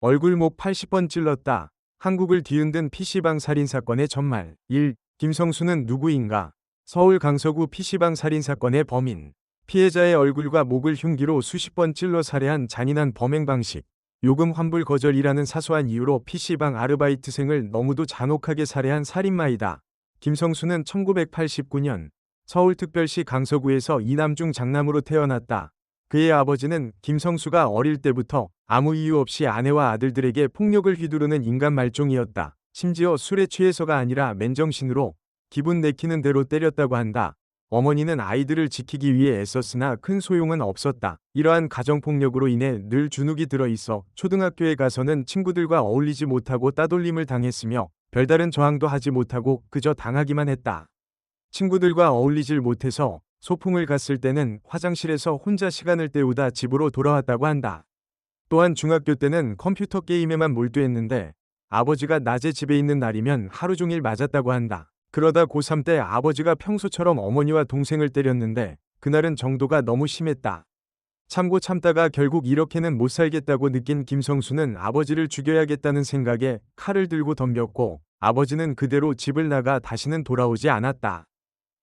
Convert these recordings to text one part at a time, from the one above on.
얼굴 목 80번 찔렀다. 한국을 뒤흔든 PC방 살인사건의 전말. 1. 김성수는 누구인가? 서울 강서구 PC방 살인사건의 범인. 피해자의 얼굴과 목을 흉기로 수십 번 찔러 살해한 잔인한 범행 방식. 요금 환불 거절이라는 사소한 이유로 PC방 아르바이트생을 너무도 잔혹하게 살해한 살인마이다. 김성수는 1989년 서울특별시 강서구에서 이남중 장남으로 태어났다. 그의 아버지는 김성수가 어릴 때부터 아무 이유 없이 아내와 아들들에게 폭력을 휘두르는 인간 말종이었다. 심지어 술에 취해서가 아니라 맨정신으로 기분 내키는 대로 때렸다고 한다. 어머니는 아이들을 지키기 위해 애썼으나 큰 소용은 없었다. 이러한 가정폭력으로 인해 늘 주눅이 들어 있어 초등학교에 가서는 친구들과 어울리지 못하고 따돌림을 당했으며 별다른 저항도 하지 못하고 그저 당하기만 했다. 친구들과 어울리질 못해서 소풍을 갔을 때는 화장실에서 혼자 시간을 때우다 집으로 돌아왔다고 한다. 또한 중학교 때는 컴퓨터 게임에만 몰두했는데 아버지가 낮에 집에 있는 날이면 하루 종일 맞았다고 한다. 그러다 고3 때 아버지가 평소처럼 어머니와 동생을 때렸는데 그날은 정도가 너무 심했다. 참고 참다가 결국 이렇게는 못 살겠다고 느낀 김성수는 아버지를 죽여야겠다는 생각에 칼을 들고 덤볐고 아버지는 그대로 집을 나가 다시는 돌아오지 않았다.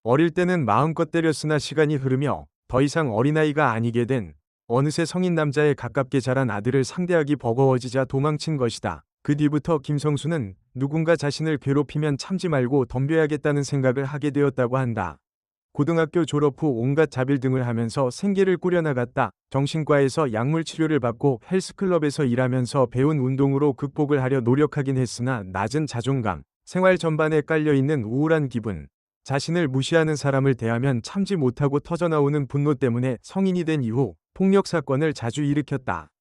어릴 때는 마음껏 때렸으나 시간이 흐르며 더 이상 어린아이가 아니게 된 어느새 성인 남자에 가깝게 자란 아들을 상대하기 버거워지자 도망친 것이다. 그 뒤부터 김성수는 누군가 자신을 괴롭히면 참지 말고 덤벼야겠다는 생각을 하게 되었다고 한다. 고등학교 졸업 후 온갖 자빌 등을 하면서 생계를 꾸려나갔다. 정신과에서 약물 치료를 받고 헬스클럽에서 일하면서 배운 운동으로 극복을 하려 노력하긴 했으나 낮은 자존감, 생활 전반에 깔려있는 우울한 기분, 자신을 무시하는 사람을 대하면 참지 못하고 터져나오는 분노 때문에 성인이 된 이후 폭력 사건을 자주 일으켰다.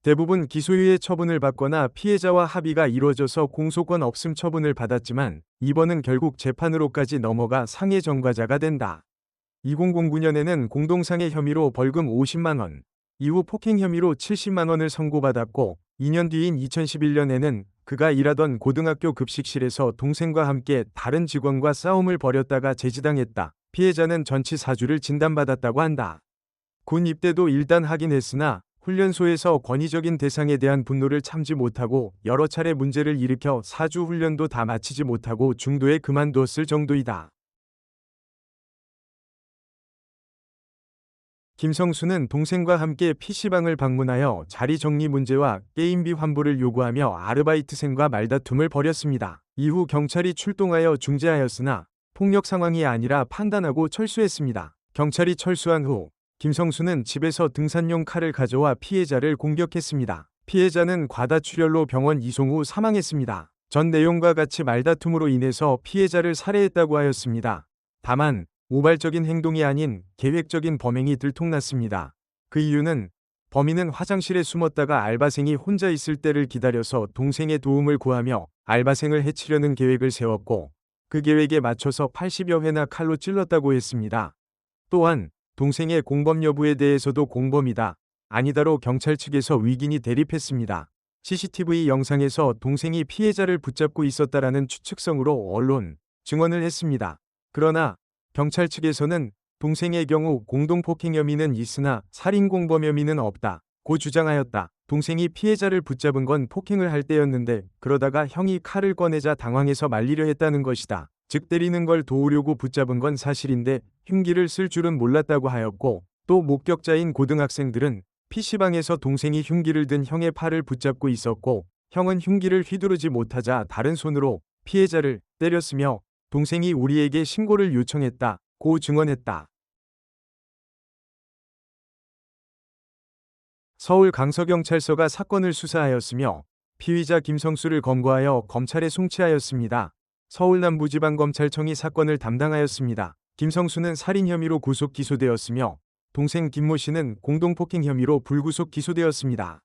대부분 기소유예 처분을 받거나 피해자와 합의가 이루어져서 공소권 없음 처분을 받았지만 이번은 결국 재판으로까지 넘어가 상해 전과자가 된다. 2009년에는 공동상해 혐의로 벌금 50만 원, 이후 폭행 혐의로 70만 원을 선고받았고 2년 뒤인 2011년에는 그가 일하던 고등학교 급식실에서 동생과 함께 다른 직원과 싸움을 벌였다가 제지당했다. 피해자는 전치 4주를 진단받았다고 한다. 군 입대도 일단 하긴 했으나 훈련소에서 권위적인 대상에 대한 분노를 참지 못하고 여러 차례 문제를 일으켜 4주 훈련도 다 마치지 못하고 중도에 그만두었을 정도이다. 김성수는 동생과 함께 PC방을 방문하여 자리 정리 문제와 게임비 환불을 요구하며 아르바이트생과 말다툼을 벌였습니다. 이후 경찰이 출동하여 중재하였으나 폭력 상황이 아니라 판단하고 철수했습니다. 경찰이 철수한 후 김성수는 집에서 등산용 칼을 가져와 피해자를 공격했습니다. 피해자는 과다출혈로 병원 이송 후 사망했습니다. 전 내용과 같이 말다툼으로 인해서 피해자를 살해했다고 하였습니다. 다만 우발적인 행동이 아닌 계획적인 범행이 들통났습니다. 그 이유는 범인은 화장실에 숨었다가 알바생이 혼자 있을 때를 기다려서 동생의 도움을 구하며 알바생을 해치려는 계획을 세웠고 그 계획에 맞춰서 80여 회나 칼로 찔렀다고 했습니다. 또한 동생의 공범 여부에 대해서도 공범이다, 아니다로 경찰 측에서 위긴이 대립했습니다. CCTV 영상에서 동생이 피해자를 붙잡고 있었다라는 추측성으로 언론 증언을 했습니다. 그러나 경찰 측에서는 동생의 경우 공동폭행 혐의는 있으나 살인공범 혐의는 없다고 주장하였다. 동생이 피해자를 붙잡은 건 폭행을 할 때였는데 그러다가 형이 칼을 꺼내자 당황해서 말리려 했다는 것이다. 즉 때리는 걸 도우려고 붙잡은 건 사실인데 흉기를 쓸 줄은 몰랐다고 하였고, 또 목격자인 고등학생들은 PC방에서 동생이 흉기를 든 형의 팔을 붙잡고 있었고 형은 흉기를 휘두르지 못하자 다른 손으로 피해자를 때렸으며 동생이 우리에게 신고를 요청했다고 증언했다. 서울 강서경찰서가 사건을 수사하였으며 피의자 김성수를 검거하여 검찰에 송치하였습니다. 서울 남부지방검찰청이 사건을 담당하였습니다. 김성수는 살인 혐의로 구속 기소되었으며 동생 김모 씨는 공동폭행 혐의로 불구속 기소되었습니다.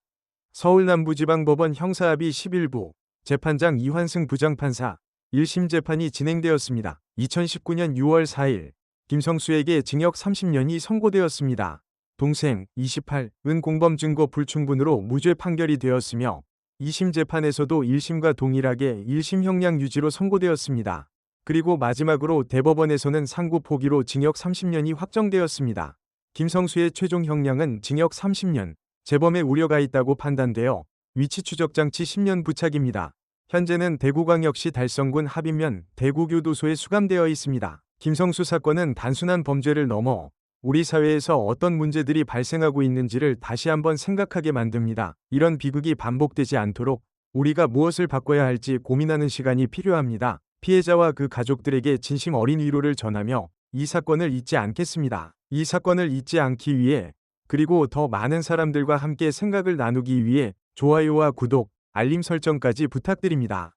서울 남부지방법원 형사합의 11부 재판장 이환승 부장판사 1심 재판이 진행되었습니다. 2019년 6월 4일 김성수에게 징역 30년이 선고되었습니다. 동생 28은 공범 증거 불충분으로 무죄 판결이 되었으며 2심 재판에서도 1심과 동일하게 1심 형량 유지로 선고되었습니다. 그리고 마지막으로 대법원에서는 상고 포기로 징역 30년이 확정되었습니다. 김성수의 최종 형량은 징역 30년, 재범의 우려가 있다고 판단되어 위치 추적 장치 10년 부착입니다. 현재는 대구광역시 달성군 합의면 대구교도소에 수감되어 있습니다. 김성수 사건은 단순한 범죄를 넘어 우리 사회에서 어떤 문제들이 발생하고 있는지를 다시 한번 생각하게 만듭니다. 이런 비극이 반복되지 않도록 우리가 무엇을 바꿔야 할지 고민하는 시간이 필요합니다. 피해자와 그 가족들에게 진심 어린 위로를 전하며 이 사건을 잊지 않겠습니다. 이 사건을 잊지 않기 위해, 그리고 더 많은 사람들과 함께 생각을 나누기 위해 좋아요와 구독, 알림 설정까지 부탁드립니다.